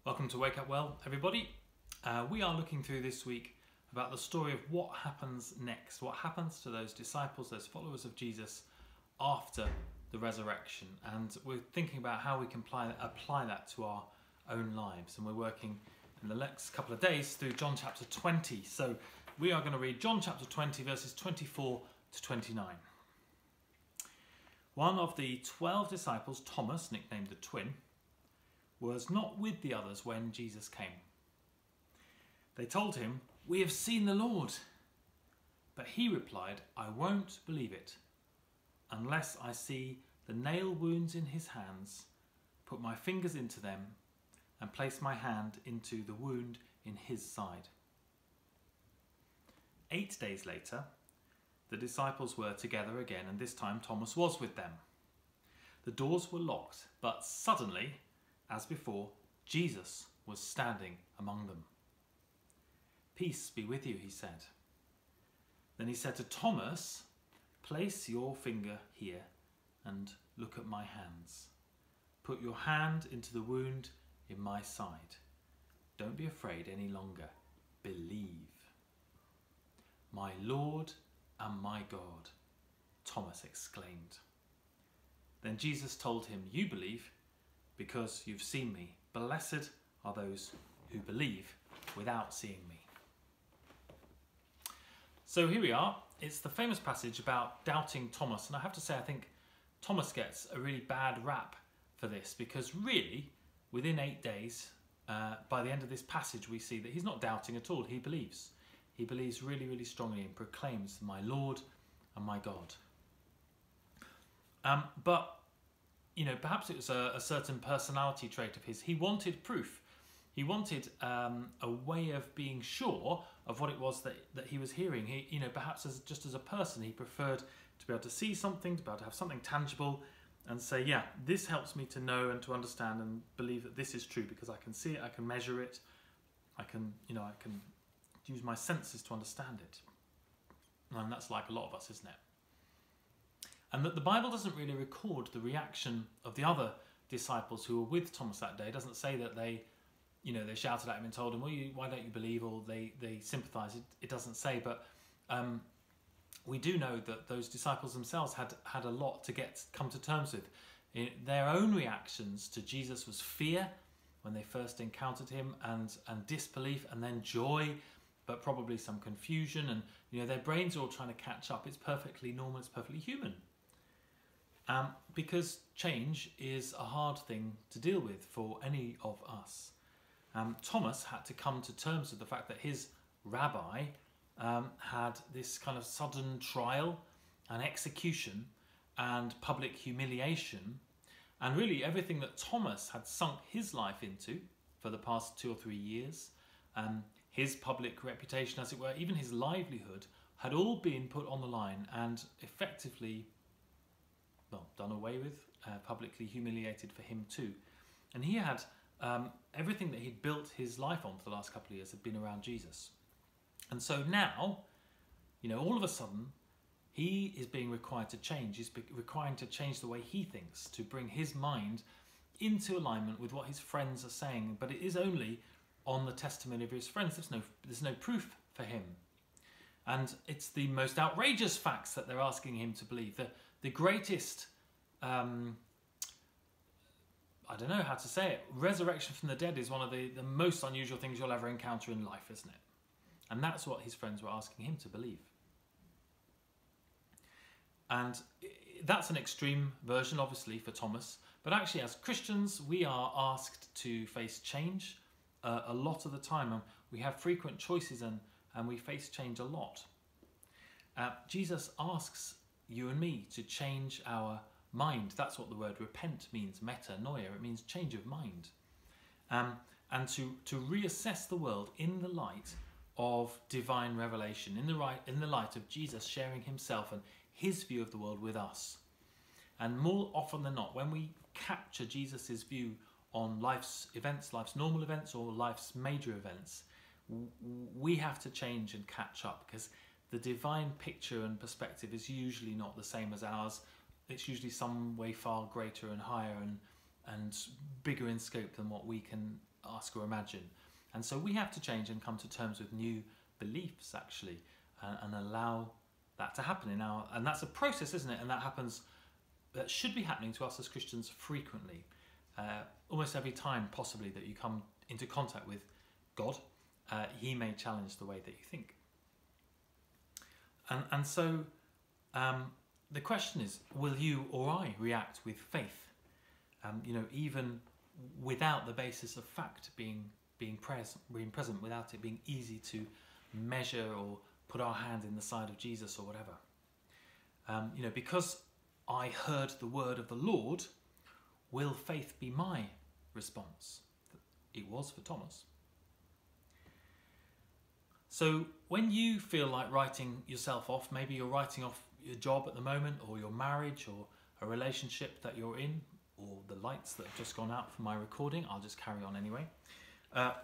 Welcome to Wake Up Well, everybody. We are looking through this week about the story of what happens next, what happens to those disciples, those followers of Jesus after the resurrection. And we're thinking about how we can apply that to our own lives. And we're working in the next couple of days through John chapter 20. So we are going to read John chapter 20, verses 24 to 29. One of the 12 disciples, Thomas, nicknamed the Twin, was not with the others when Jesus came. They told him, "We have seen the Lord." But he replied, "I won't believe it unless I see the nail wounds in his hands, put my fingers into them, and place my hand into the wound in his side." 8 days later, the disciples were together again, and this time Thomas was with them. The doors were locked, but suddenly, as before, Jesus was standing among them. "Peace be with you," he said. Then he said to Thomas, "Place your finger here and look at my hands. Put your hand into the wound in my side. Don't be afraid any longer. Believe." "My Lord and my God," Thomas exclaimed. Then Jesus told him, "You believe because you've seen me. Blessed are those who believe without seeing me." So here we are. It's the famous passage about doubting Thomas. And I have to say, I think Thomas gets a really bad rap for this, because really, within 8 days, by the end of this passage, we see that he's not doubting at all. He believes. He believes really, really strongly and proclaims, "My Lord and my God." But perhaps it was a certain personality trait of his. He wanted proof. He wanted a way of being sure of what it was that he was hearing. Perhaps just as a person, he preferred to be able to see something, to be able to have something tangible, and say, "Yeah, this helps me to know and to understand and believe that this is true because I can see it, I can measure it, I can use my senses to understand it." And that's like a lot of us, isn't it? And that the Bible doesn't really record the reaction of the other disciples who were with Thomas that day. It doesn't say that they shouted at him and told him, "Well, why don't you believe?" or they sympathised. It doesn't say, but we do know that those disciples themselves had a lot to come to terms with. Their own reactions to Jesus was fear when they first encountered him, and disbelief, and then joy, but probably some confusion, and their brains are all trying to catch up. It's perfectly normal, it's perfectly human. Because change is a hard thing to deal with for any of us. Thomas had to come to terms with the fact that his rabbi had this kind of sudden trial and execution and public humiliation, and really everything that Thomas had sunk his life into for the past 2 or 3 years, his public reputation, as it were, even his livelihood, had all been put on the line and effectively done away with, publicly humiliated for him too. And he had everything that he'd built his life on for the last couple of years had been around Jesus. And so now, all of a sudden, he is being required to change. He's requiring to change the way he thinks, to bring his mind into alignment with what his friends are saying. But it is only on the testimony of his friends. There's no proof for him. And it's the most outrageous facts that they're asking him to believe. The greatest, I don't know how to say it, resurrection from the dead is one of the most unusual things you'll ever encounter in life, isn't it? And that's what his friends were asking him to believe. And that's an extreme version, obviously, for Thomas. But actually, as Christians, we are asked to face change a lot of the time. And we have frequent choices and we face change a lot. Jesus asks you and me to change our mind. That's what the word repent means, metanoia. It means change of mind. And to reassess the world in the light of divine revelation, in the light of Jesus sharing himself and his view of the world with us. And more often than not, when we capture Jesus's view on life's events, life's normal events, or life's major events, we have to change and catch up, because the divine picture and perspective is usually not the same as ours. It's usually some way far greater and higher and bigger in scope than what we can ask or imagine. And so we have to change and come to terms with new beliefs, actually, and allow that to happen in our. And that's a process, isn't it? And that should be happening to us as Christians frequently, almost every time possibly that you come into contact with God. He may challenge the way that you think. And so the question is, will you or I react with faith? Even without the basis of fact being present, without it being easy to measure or put our hand in the side of Jesus or whatever. Because I heard the word of the Lord, will faith be my response? It was for Thomas. So when you feel like writing yourself off, maybe you're writing off your job at the moment, or your marriage, or a relationship that you're in, or the lights that have just gone out for my recording, I'll just carry on anyway.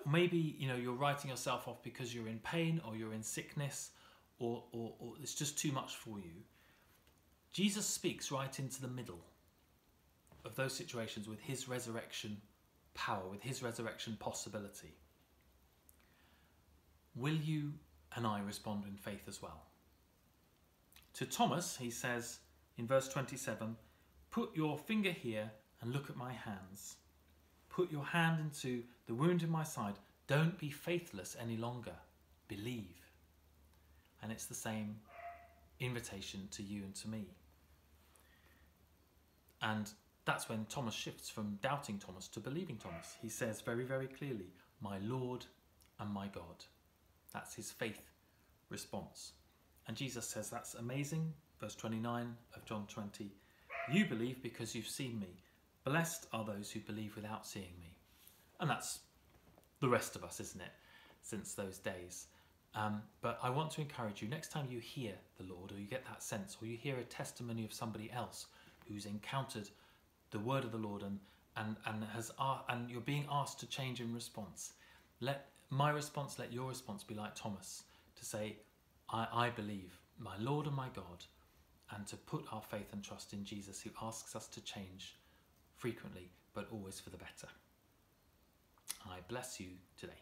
Maybe you're writing yourself off because you're in pain, or you're in sickness, or it's just too much for you. Jesus speaks right into the middle of those situations with his resurrection power, with his resurrection possibility. Will you and I respond in faith as well? To Thomas, he says in verse 27, "Put your finger here and look at my hands. Put your hand into the wound in my side. Don't be faithless any longer. Believe." And it's the same invitation to you and to me. And that's when Thomas shifts from doubting Thomas to believing Thomas. He says very, very clearly, "My Lord and my God." That's his faith response. And Jesus says that's amazing. Verse 29 of John 20. "You believe because you've seen me. Blessed are those who believe without seeing me." And that's the rest of us, isn't it? Since those days. But I want to encourage you, next time you hear the Lord, or you get that sense, or you hear a testimony of somebody else who's encountered the word of the Lord and you're being asked to change in response, let your response be like Thomas, to say, I believe, my Lord and my God, and to put our faith and trust in Jesus, who asks us to change frequently, but always for the better. I bless you today.